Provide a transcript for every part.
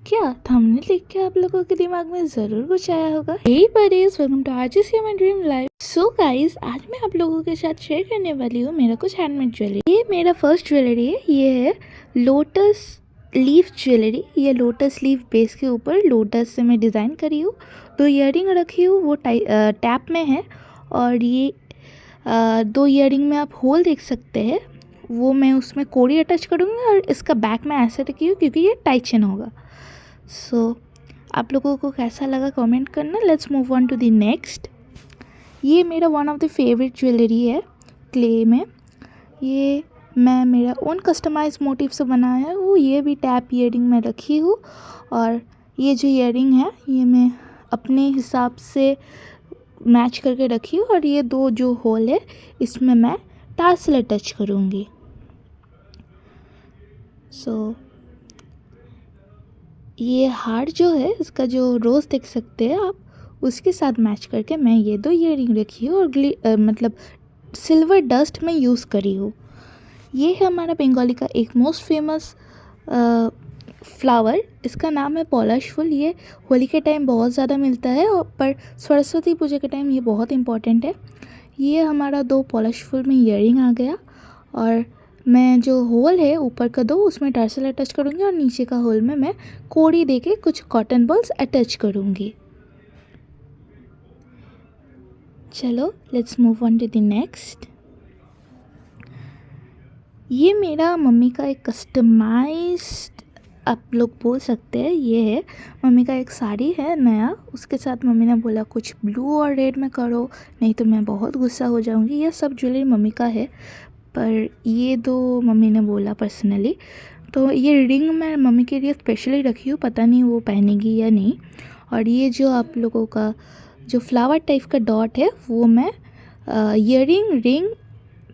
क्या थंबनेल देख के आप लोगों के दिमाग में ज़रूर कुछ आया होगा। Hey buddies, welcome to RJC my dream life. So guys, आज मैं आप लोगों के साथ शेयर करने वाली हूँ मेरा कुछ हैंडमेड ज्वेलरी। ये मेरा फर्स्ट ज्वेलरी है। ये है लोटस लीफ ज्वेलरी। ये लोटस लीफ बेस के ऊपर लोटस से मैं डिज़ाइन करी हूँ। 2 ईयरिंग रखी हूँ, वो टैप में है। और ये 2 ईयरिंग में आप होल देख सकते हैं, वो मैं उसमें कोड़ी अटैच करूँगी। और इसका बैक में ऐसे रखी हूँ क्योंकि ये टाइट चेन होगा। सो आप लोगों को कैसा लगा कमेंट करना। Let's move on to the next. ये मेरा one of the favourite jewellery है क्ले में। ये मैं मेरा ओन कस्टमाइज मोटिव से बनाया हूँ। ये भी टैप ईयरिंग में रखी हूँ। और ये जो ईयरिंग है ये मैं अपने हिसाब से मैच करके रखी हूँ। और ये 2 जो होल है इसमें मैं टार्सल अटैच करूँगी। सो ये हार जो है, इसका जो रोज़ देख सकते हैं आप, उसके साथ मैच करके मैं ये 2 ईयरिंग रखी हूँ। और मतलब सिल्वर डस्ट में यूज़ करी हूँ। ये है हमारा बंगाली का एक मोस्ट फेमस फ्लावर। इसका नाम है पलाश फूल। ये होली के टाइम बहुत ज़्यादा मिलता है, और पर सरस्वती पूजा के टाइम ये बहुत इम्पॉर्टेंट है। ये हमारा 2 पलाश फूल में ईयरिंग आ गया। और मैं जो होल है ऊपर का 2 उसमें टार्सल अटैच करूँगी, और नीचे का होल में मैं कोड़ी देके कुछ कॉटन बॉल्स अटैच करूँगी। चलो let's move on to the next. ये मेरा मम्मी का एक कस्टमाइज्ड आप लोग बोल सकते हैं। ये है मम्मी का एक साड़ी है नया, उसके साथ मम्मी ने बोला कुछ ब्लू और रेड में करो, नहीं तो मैं बहुत गुस्सा हो जाऊँगी। यह सब ज्वेलरी मम्मी का है, पर ये 2 मम्मी ने बोला पर्सनली। तो ये रिंग मैं मम्मी के लिए स्पेशली रखी हूँ, पता नहीं वो पहनेगी या नहीं। और ये जो आप लोगों का जो फ्लावर टाइप का डॉट है वो मैं ईयरिंग रिंग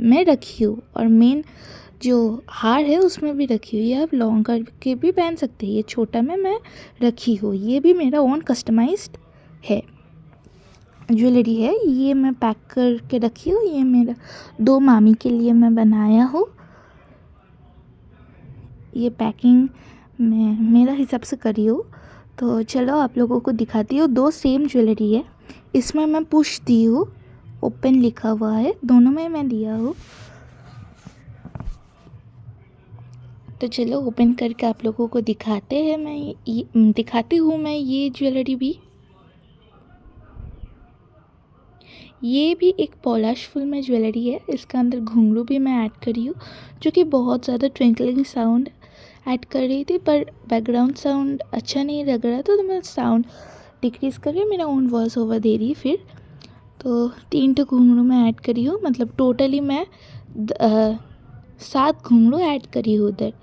में रखी हूँ। और मेन जो हार है उसमें भी रखी हुई है। आप लॉन्ग करके भी पहन सकते हैं। ये छोटा में मैं रखी हूँ। ये भी मेरा ओन कस्टमाइज्ड है ज्वेलरी है। ये मैं पैक करके रखी हूँ। ये मेरा 2 मामी के लिए मैं बनाया हूँ। ये पैकिंग मैं मेरा हिसाब से करी हूँ। तो चलो आप लोगों को दिखाती हूँ। 2 सेम ज्वेलरी है। इसमें मैं पुश दी हूँ, ओपन लिखा हुआ है, दोनों में मैं दिया हूँ। तो चलो ओपन करके आप लोगों को दिखाते हैं। दिखाती हूँ मैं ये ज्वेलरी भी। ये भी एक पॉलिश फुल में ज्वेलरी है। इसका अंदर घुंघरू भी मैं ऐड करी हूँ, जो कि बहुत ज़्यादा ट्विंकलिंग साउंड ऐड कर रही थी, पर बैकग्राउंड साउंड अच्छा नहीं लग रहा था, तो मैं साउंड डिक्रीज़ करके मेरा ओन वॉइस ओवर दे रही। फिर तो 3 तो घुंघरू मैं ऐड करी हूँ, मतलब टोटली मैं 7 घुंघरू ऐड करी हूँ उधर।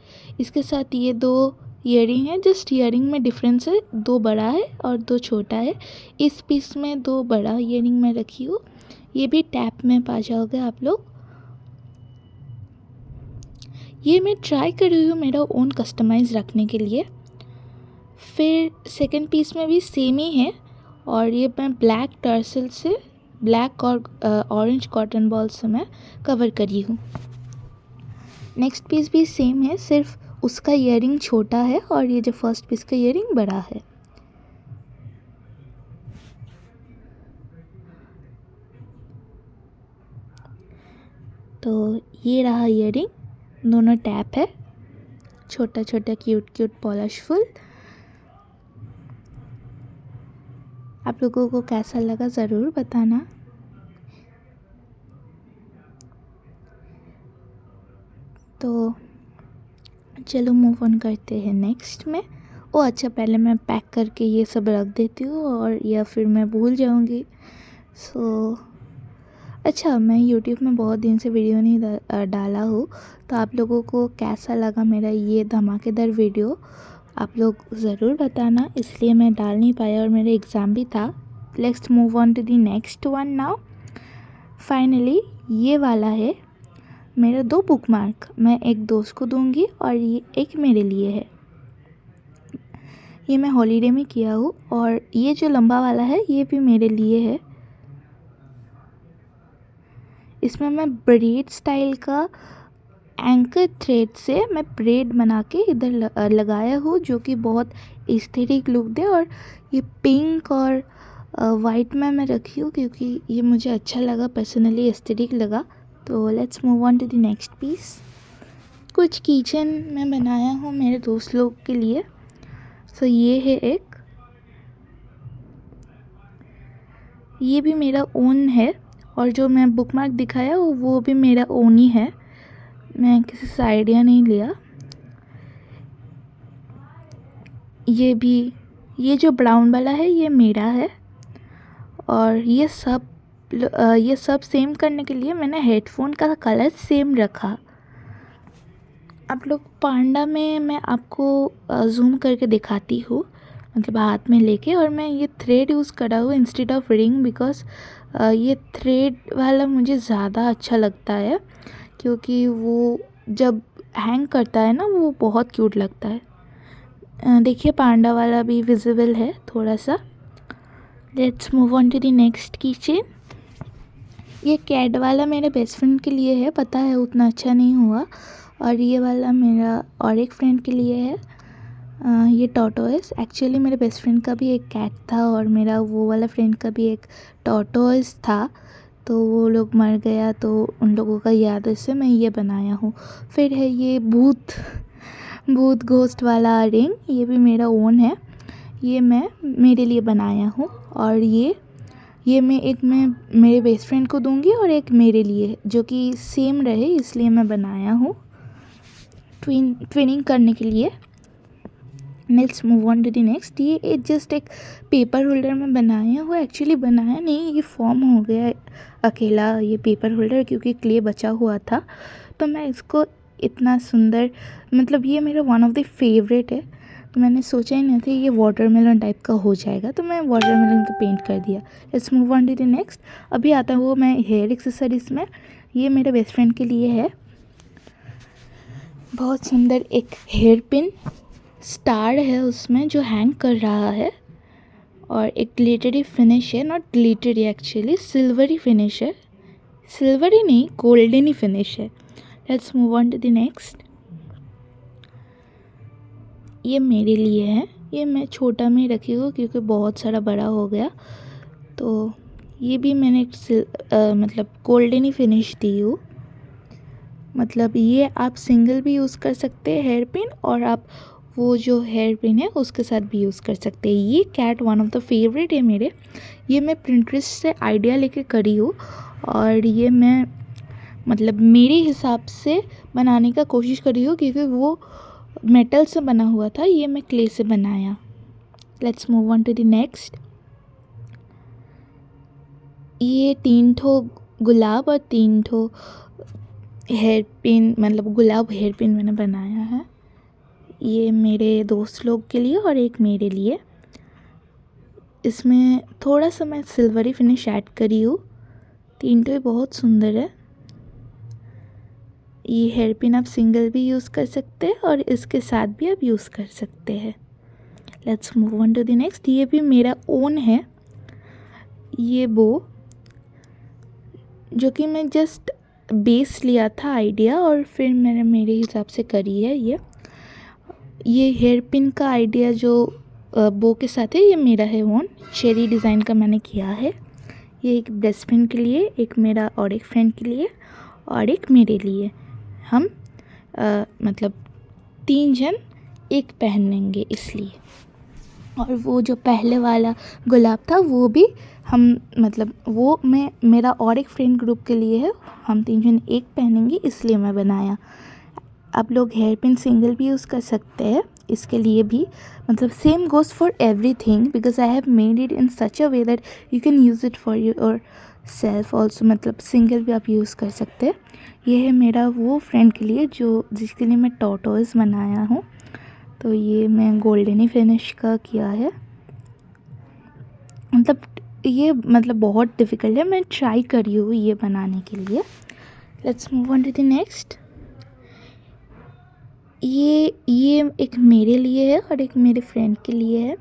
इसके साथ ये 2 ईयरिंग है। जस्ट ईयरिंग में डिफरेंस है, 2 बड़ा है और 2 छोटा है। इस पीस में 2 बड़ा ईयरिंग मैं रखी हूँ। ये भी टैप में पा जाओगे आप लोग। ये मैं ट्राई कर रही हूँ मेरा ओन कस्टमाइज़ रखने के लिए। फिर सेकंड पीस में भी सेम ही है, और ये मैं ब्लैक टर्सल से ब्लैक और ऑरेंज कॉटन बॉल से मैं कवर करी हूँ। नेक्स्ट पीस भी सेम है, सिर्फ उसका ईयरिंग छोटा है और ये जो फर्स्ट पीस का ईयरिंग बड़ा है। तो ये रहा ईयरिंग, दोनों टैप है, छोटा छोटा क्यूट क्यूट पॉलिश फुल। आप लोगों को कैसा लगा ज़रूर बताना। तो चलो मूव ऑन करते हैं नेक्स्ट में। ओ अच्छा, पहले मैं पैक करके ये सब रख देती हूँ, और या फिर मैं भूल जाऊँगी। अच्छा, मैं यूट्यूब में बहुत दिन से वीडियो नहीं डाला हूँ, तो आप लोगों को कैसा लगा मेरा ये धमाकेदार वीडियो आप लोग ज़रूर बताना। इसलिए मैं डाल नहीं पाया, और मेरा एग्ज़ाम भी था। Let's move on to the next one now. Finally ये वाला है मेरा 2 बुक मार्क। मैं एक दोस्त को दूंगी और ये एक मेरे लिए है। ये मैं हॉलीडे में किया हूँ, और ये जो लंबा वाला है ये भी मेरे लिए है। इसमें मैं ब्रेड स्टाइल का एंकर थ्रेड से मैं ब्रेड बना के इधर लगाया हूँ, जो कि बहुत एस्थेटिक लुक दे। और ये पिंक और वाइट में मैं रखी हूँ क्योंकि ये मुझे अच्छा लगा, पर्सनली एस्थेटिक लगा। तो let's move on to the next piece. कुछ किचन में बनाया हूँ मेरे दोस्त लोग के लिए। सो ये है एक, ये भी मेरा ओन है, और जो मैं बुकमार्क दिखाया वो भी मेरा ओन ही है, मैं किसी से आइडिया नहीं लिया। ये भी, ये जो ब्राउन वाला है ये मेरा है। और ये सब सेम करने के लिए मैंने हेडफोन का कलर सेम रखा। आप लोग पांडा में मैं आपको जूम करके दिखाती हूँ, मतलब हाथ में लेके। और मैं ये थ्रेड यूज़ करा हूँ इंस्टेड ऑफ रिंग, बिकॉज ये थ्रेड वाला मुझे ज़्यादा अच्छा लगता है, क्योंकि वो जब हैंग करता है ना वो बहुत क्यूट लगता है। देखिए पांडा वाला भी विजिबल है थोड़ा सा। Let's move on to the next keychain. ये कैट वाला मेरे बेस्ट फ्रेंड के लिए है, पता है उतना अच्छा नहीं हुआ। और ये वाला मेरा और एक फ्रेंड के लिए है। ये टॉर्टोइस, एक्चुअली मेरे बेस्ट फ्रेंड का भी एक कैट था और मेरा वो वाला फ्रेंड का भी एक टॉर्टोइस था, तो वो लोग मर गया, तो उन लोगों का याद से मैं ये बनाया हूँ। फिर है ये भूत घोस्ट वाला रिंग, ये भी मेरा ओन है, ये मैं मेरे लिए बनाया हूँ। और ये मैं मेरे बेस्ट फ्रेंड को दूंगी और एक मेरे लिए, जो कि सेम रहे इसलिए मैं बनाया हूँ ट्विनिंग करने के लिए। Let's move on to the next. ये जस्ट एक पेपर होल्डर में बनाया हुआ, एक्चुअली बनाया नहीं, ये फॉर्म हो गया अकेला ये पेपर होल्डर, क्योंकि क्ले बचा हुआ था। तो मैं इसको इतना सुंदर, मतलब ये मेरा वन ऑफ द फेवरेट है, तो मैंने सोचा ही नहीं था ये वाटरमेलन टाइप का हो जाएगा, तो मैं वाटरमेलन का पेंट कर दिया। Let's move on to the next. अभी आता हूँ मैं हेयर एक्सेसरीज में। ये मेरे बेस्ट फ्रेंड के लिए है, बहुत सुंदर एक हेयर पिन स्टार है उसमें जो हैंग कर रहा है, और एक ग्लिटरी फिनिश है, not glittery actually, silvery finish है, सिल्वरी नहीं गोल्डन फिनिश है। Let's move on to the next. ये मेरे लिए है, ये मैं छोटा में रखी हूँ क्योंकि बहुत सारा बड़ा हो गया। तो ये भी मैंने मतलब गोल्डन फिनिश दी हूँ, मतलब ये आप सिंगल भी यूज़ कर सकते हैं हेयर पिन, और आप वो जो हेयर पिन है उसके साथ भी यूज़ कर सकते हैं। ये cat one of the favourite है मेरे, ये मैं प्रिंटरेस्ट से आइडिया लेके करी हूँ, और ये मैं मतलब मेरे हिसाब से बनाने का कोशिश करी हूँ, क्योंकि वो मेटल से बना हुआ था, ये मैं क्ले से बनाया। Let's move on to the next. ये 3 ठो गुलाब और 3 ठो हेयर पिन, मतलब गुलाब हेयर पिन मैंने बनाया है, ये मेरे दोस्त लोग के लिए और एक मेरे लिए। इसमें थोड़ा सा मैं सिल्वरी फिनिश ऐड करी हूँ, 3 ठो बहुत सुंदर है। ये हेयर पिन आप सिंगल भी यूज़ कर सकते हैं और इसके साथ भी आप यूज़ कर सकते हैं। Let's move on to the next. ये भी मेरा ओन है, ये बो, जो कि मैं जस्ट बेस लिया था आइडिया और फिर मैंने मेरे हिसाब से करी है। ये हेयर पिन का आइडिया जो बो के साथ है ये मेरा है ओन, चेरी डिज़ाइन का मैंने किया है। ये एक बेस्ट फ्रेंड के लिए, एक मेरा और एक फ्रेंड के लिए और एक मेरे लिए। हम मतलब 3 जन एक पहनेंगे इसलिए। और वो जो पहले वाला गुलाब था वो भी हम, मतलब वो मैं मेरा और एक फ्रेंड ग्रुप के लिए है, हम 3 जन एक पहनेंगे इसलिए मैं बनाया। आप लोग हेयर पिन सिंगल भी यूज़ कर सकते हैं इसके लिए भी, मतलब same goes for everything, because I have made it in such a way that you can use it for your self also, मतलब सिंगल भी आप यूज़ कर सकते हैं। ये है मेरा वो फ्रेंड के लिए जो जिसके लिए मैं टॉर्टोइस बनाया हूँ, तो ये मैं गोल्डन फिनिश का किया है। मतलब ये मतलब बहुत डिफ़िकल्ट है, मैं ट्राई करी हूँ ये बनाने के लिए। Let's move on to the next. ये एक मेरे लिए है और एक मेरे फ्रेंड के लिए है।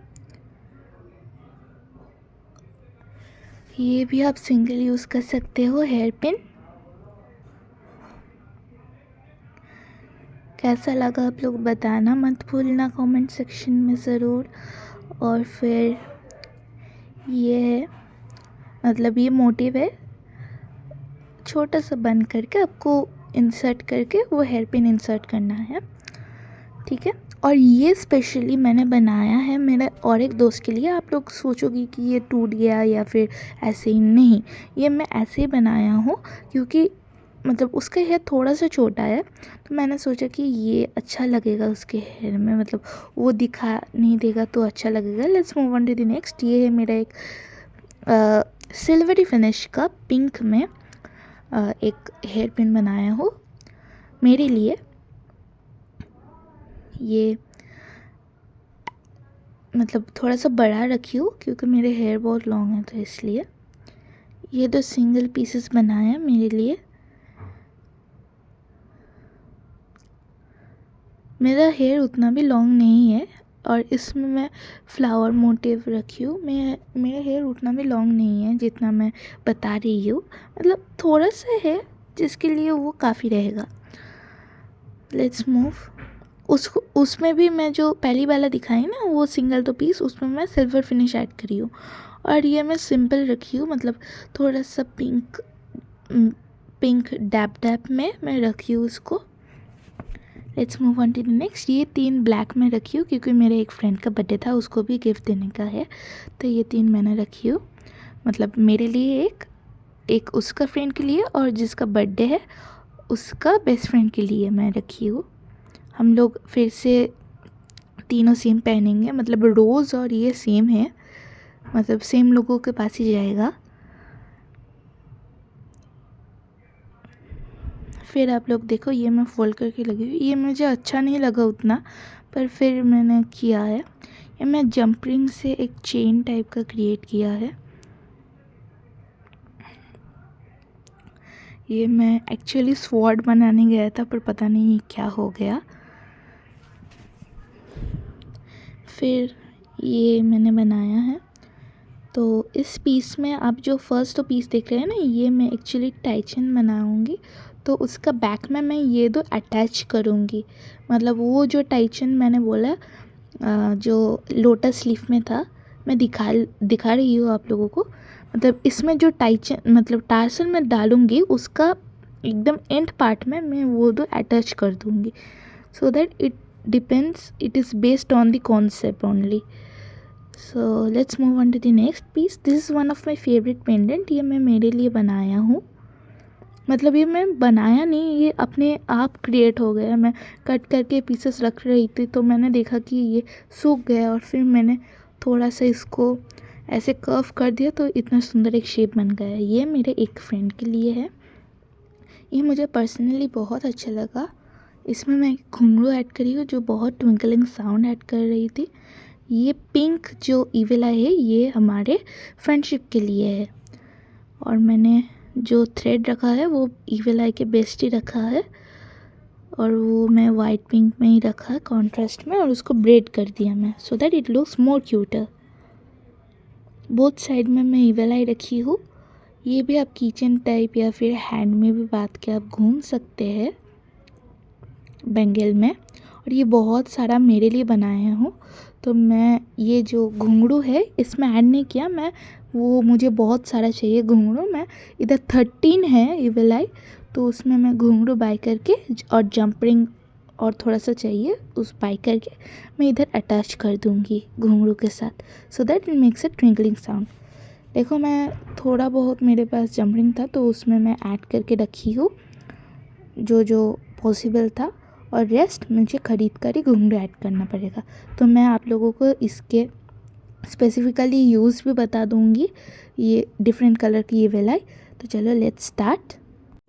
ये भी आप सिंगल यूज़ कर सकते हो हेयर पिन। कैसा लगा आप लोग बताना मत भूलना कमेंट सेक्शन में ज़रूर। और फिर ये है, मतलब ये मोटिव है, छोटा सा बन करके आपको इंसर्ट करके वो हेयर पिन इंसर्ट करना है, ठीक है। और ये स्पेशली मैंने बनाया है मेरे और एक दोस्त के लिए। आप लोग सोचोगे कि ये टूट गया या फिर ऐसे ही, नहीं, ये मैं ऐसे ही बनाया हूँ क्योंकि मतलब उसका हेयर थोड़ा सा छोटा है, तो मैंने सोचा कि ये अच्छा लगेगा उसके हेयर में, मतलब वो दिखा नहीं देगा तो अच्छा लगेगा। Let's move on to the next. ये है मेरा एक सिल्वरी फिनिश का पिंक में एक हेयर पिन बनाया हूँ मेरे लिए। ये मतलब थोड़ा सा बड़ा रखी हूँ क्योंकि मेरे हेयर बहुत लॉन्ग है, तो इसलिए ये 2 सिंगल पीसेस बनाया मेरे लिए। मेरा हेयर उतना भी लॉन्ग नहीं है और इसमें मैं फ्लावर मोटिव रखी हूँ। मेरा हेयर उतना भी लॉन्ग नहीं है जितना मैं बता रही हूँ, मतलब थोड़ा सा है जिसके लिए वो काफ़ी रहेगा। Let's move. उसको उसमें भी मैं जो पहली वाला दिखाई ना वो सिंगल 2 पीस, उसमें मैं सिल्वर फिनिश ऐड करी हूँ। और ये मैं सिंपल रखी हूँ, मतलब थोड़ा सा पिंक डैप डैप में मैं रखी हूँ उसको। Let's move on to the next. ये 3 ब्लैक में रखी हूँ क्योंकि मेरे एक फ्रेंड का बर्थडे था, उसको भी गिफ्ट देने का है, तो ये 3 मैंने रखी हूँ। मतलब मेरे लिए एक उसका फ्रेंड के लिए और जिसका बर्थडे है उसका बेस्ट फ्रेंड के लिए मैं रखी हूँ। हम लोग फिर से तीनों सेम पहनेंगे, मतलब रोज़ और ये सेम है, मतलब सेम लोगों के पास ही जाएगा। फिर आप लोग देखो, ये मैं फोल्ड करके लगी हुई, ये मुझे अच्छा नहीं लगा उतना, पर फिर मैंने किया है। ये मैं जंपरिंग से एक चेन टाइप का क्रिएट किया है। ये मैं एक्चुअली स्वॉर्ड बनाने गया था पर पता नहीं क्या हो गया। फिर ये मैंने बनाया है, तो इस पीस में आप जो फर्स्ट तो पीस देख रहे हैं ना, ये मैं एक्चुअली टाइचन बनाऊंगी, तो उसका बैक में मैं ये 2 अटैच करूंगी। मतलब वो जो टाइचन मैंने बोला जो लोटस लीफ में था, मैं दिखा रही हूँ आप लोगों को। मतलब इसमें जो टाइचन मतलब टार्सल में डालूंगी उसका एकदम एंड पार्ट में मैं वो 2 अटैच कर दूंगी, so that it is based on the concept only. So let's move on to the next piece. This is one of my favorite pendant. ये मैं मेरे लिए बनाया हूँ, मतलब ये मैं बनाया नहीं, ये अपने आप क्रिएट हो गया। मैं कट करके पीसेस रख रही थी तो मैंने देखा कि ये सूख गया और फिर मैंने थोड़ा सा इसको ऐसे कर्व कर दिया तो इतना सुंदर एक शेप बन गया। ये मेरे एक फ्रेंड के लिए है, ये मुझे पर्सनली बहुत अच्छा लगा। इसमें मैं घुंघरू ऐड करी हूँ जो बहुत ट्विंकलिंग साउंड ऐड कर रही थी। ये पिंक जो ईविल आई है ये हमारे फ्रेंडशिप के लिए है, और मैंने जो थ्रेड रखा है वो ईविल आई के बेस्ट ही रखा है, और वो मैं वाइट पिंक में ही रखा है कॉन्ट्रास्ट में, और उसको ब्रेड कर दिया मैं, so that it looks more cuter. Both side में मैं ईविल आई रखी हूँ। ये भी आप किचन टाइप या फिर हैंड में भी बांध के आप घूम सकते हैं बेंगल में। और ये बहुत सारा मेरे लिए बनाया हूँ, तो मैं ये जो घुंघरू है इसमें ऐड नहीं किया मैं, वो मुझे बहुत सारा चाहिए घुंघरू। मैं इधर 13 है ईविल आई, तो उसमें मैं घुंघरू बाय करके और जंपरिंग और थोड़ा सा चाहिए उस बाय करके मैं इधर अटैच कर दूँगी घुंघरू के साथ, so that it makes a twinkling sound. देखो मैं थोड़ा बहुत मेरे पास जंपरिंग था तो उसमें मैं ऐड करके रखी हूँ जो जो पॉसिबल था, और रेस्ट मुझे ख़रीद कर ही घुंघरू ऐड करना पड़ेगा। तो मैं आप लोगों को इसके स्पेसिफिकली यूज़ भी बता दूँगी, ये डिफरेंट कलर की ईविल आई। तो चलो लेट्स स्टार्ट।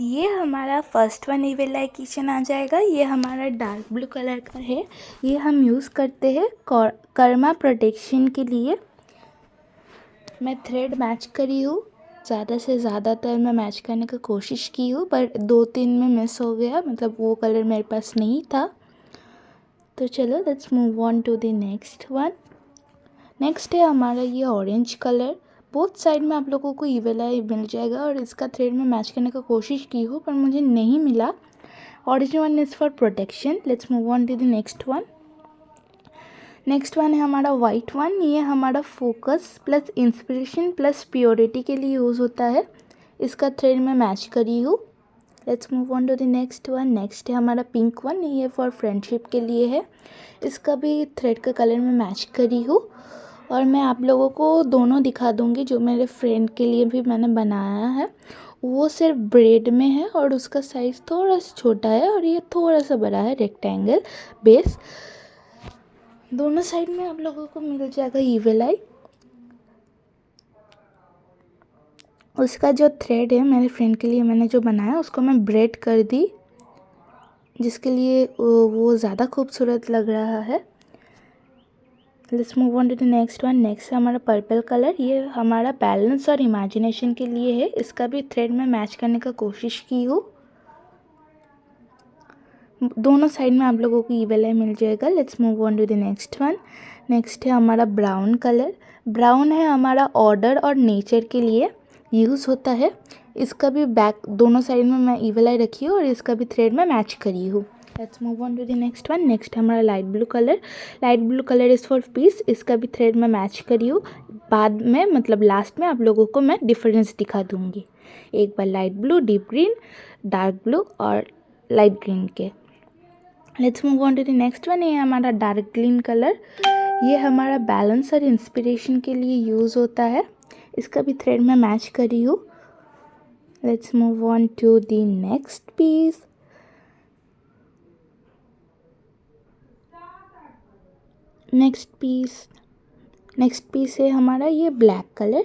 ये हमारा first one evil eye kitchen आ जाएगा। ये हमारा डार्क ब्लू कलर का है, ये हम यूज़ करते हैं कर्मा प्रोटेक्शन के लिए। मैं थ्रेड मैच करी हूँ, ज़्यादा से ज़्यादातर मैं मैच करने की कोशिश की हूँ, पर 2-3 में मिस हो गया, मतलब वो कलर मेरे पास नहीं था। तो चलो let's move on to the next one. Next है हमारा ये ऑरेंज कलर। बोथ साइड में आप लोगों को ईविल आई मिल जाएगा, और इसका थ्रेड में मैच करने की कोशिश की हूँ पर मुझे नहीं मिला, orange one is for protection. Let's move on to the next one. Next one है हमारा वाइट वन। ये हमारा focus plus inspiration plus purity के लिए यूज़ होता है। इसका थ्रेड मैं मैच करी हूँ। Let's move on to the next one. Next है हमारा पिंक वन। ये फॉर फ्रेंडशिप के लिए है। इसका भी थ्रेड का कलर मैं मैच करी हूँ और मैं आप लोगों को दोनों दिखा दूँगी। जो मेरे फ्रेंड के लिए भी मैंने बनाया है वो सिर्फ ब्रेड में है और उसका साइज़ थोड़ा सा छोटा है और ये थोड़ा सा बड़ा है, रेक्टेंगल बेस। दोनों साइड में आप लोगों को मिल जाएगा ईवल आई। उसका जो थ्रेड है मेरे फ्रेंड के लिए मैंने जो बनाया उसको मैं ब्रेड कर दी, जिसके लिए वो ज़्यादा खूबसूरत लग रहा है। Let's move on to the next one. Next है हमारा पर्पल कलर। ये हमारा बैलेंस और इमेजिनेशन के लिए है। इसका भी थ्रेड में मैच करने का कोशिश की हूँ। दोनों साइड में आप लोगों को ईवल आई मिल जाएगा। Let's move on to the next one. Next है हमारा ब्राउन कलर। ब्राउन है हमारा ऑर्डर और नेचर के लिए यूज़ होता है। इसका भी बैक दोनों साइड में मैं ईवल आई रखी हूँ और इसका भी थ्रेड में मैच करी हूँ। Let's move on to the next one. Next हमारा light blue colour. Light blue colour is for peace. इसका भी थ्रेड में मैच करी हूँ। बाद में मतलब लास्ट में आप लोगों को मैं डिफरेंस दिखा दूँगी। एक बार light blue, deep green, dark blue और लाइट ग्रीन के। Let's move on to the next one. ये हमारा डार्क ग्रीन कलर। ये हमारा बैलेंस और इंस्पिरेशन के लिए यूज़ होता है। इसका भी थ्रेड में मैच करी हूँ। Let's move on to the next piece. Next piece है हमारा ये black colour.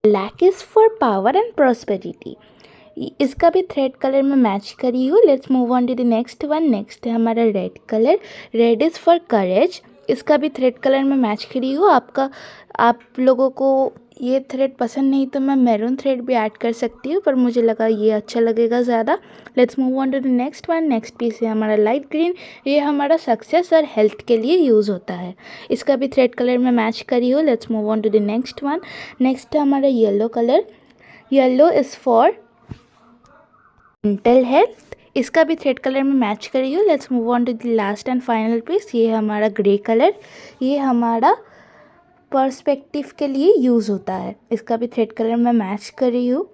Black is for power and prosperity. इसका भी थ्रेड कलर में मैच करी हूँ। Let's move on to the next one. Next है हमारा red colour. Red is for courage. इसका भी थ्रेड कलर में मैच करी हूँ। आप लोगों को ये थ्रेड पसंद नहीं तो मैं मैरून थ्रेड भी ऐड कर सकती हूँ, पर मुझे लगा ये अच्छा लगेगा ज़्यादा। Let's move on to the next one. Next piece है हमारा लाइट ग्रीन। ये हमारा सक्सेस और हेल्थ के लिए यूज़ होता है। इसका भी थ्रेड कलर में मैच करी हूँ। Let's move on to the next one. Next है हमारा yellow colour. Yellow is for mental health. इसका भी थ्रेड कलर में मैच करी हूँ। Let's move on to the last and final piece. ये है हमारा ग्रे कलर। ये हमारा पर्सपेक्टिव के लिए यूज़ होता है। इसका भी थ्रेड कलर में मैच करी हूँ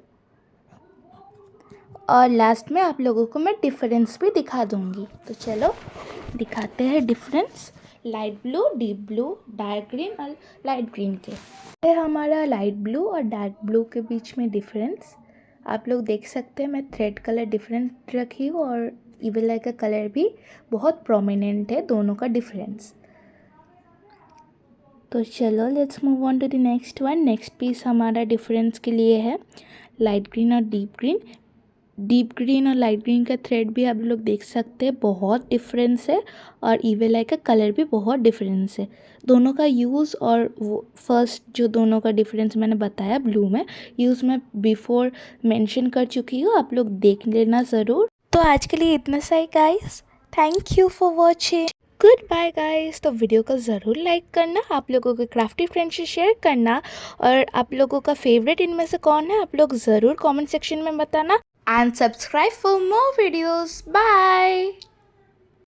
और लास्ट में आप लोगों को मैं डिफरेंस भी दिखा दूँगी। तो चलो दिखाते हैं difference light blue, deep blue, dark green और लाइट ग्रीन के। ये हमारा लाइट ब्लू और डार्क ब्लू के बीच में डिफरेंस आप लोग देख सकते हैं। मैं थ्रेड कलर डिफरेंट रखी हूँ और ईवल आई का कलर भी बहुत प्रोमिनेंट है, दोनों का डिफरेंस। तो चलो let's move on to the next one. Next piece हमारा डिफरेंस के लिए है लाइट ग्रीन और डीप ग्रीन। डीप ग्रीन और लाइट ग्रीन का थ्रेड भी आप लोग देख सकते हैं, बहुत डिफरेंस है और ईवल आई का कलर भी बहुत डिफरेंस है। दोनों का यूज़ और वो फर्स्ट जो दोनों का डिफरेंस मैंने बताया ब्लू में, यूज़ मैं बिफोर मेंशन कर चुकी हूँ, आप लोग देख लेना ज़रूर। तो आज के लिए इतना सा ही guys, thank you for watching, good bye guys. तो वीडियो को ज़रूर लाइक करना, आप लोगों के क्राफ्टी फ्रेंड से शेयर करना और आप लोगों का फेवरेट इनमें से कौन है आप लोग ज़रूर कमेंट सेक्शन में बताना। And subscribe for more videos. Bye.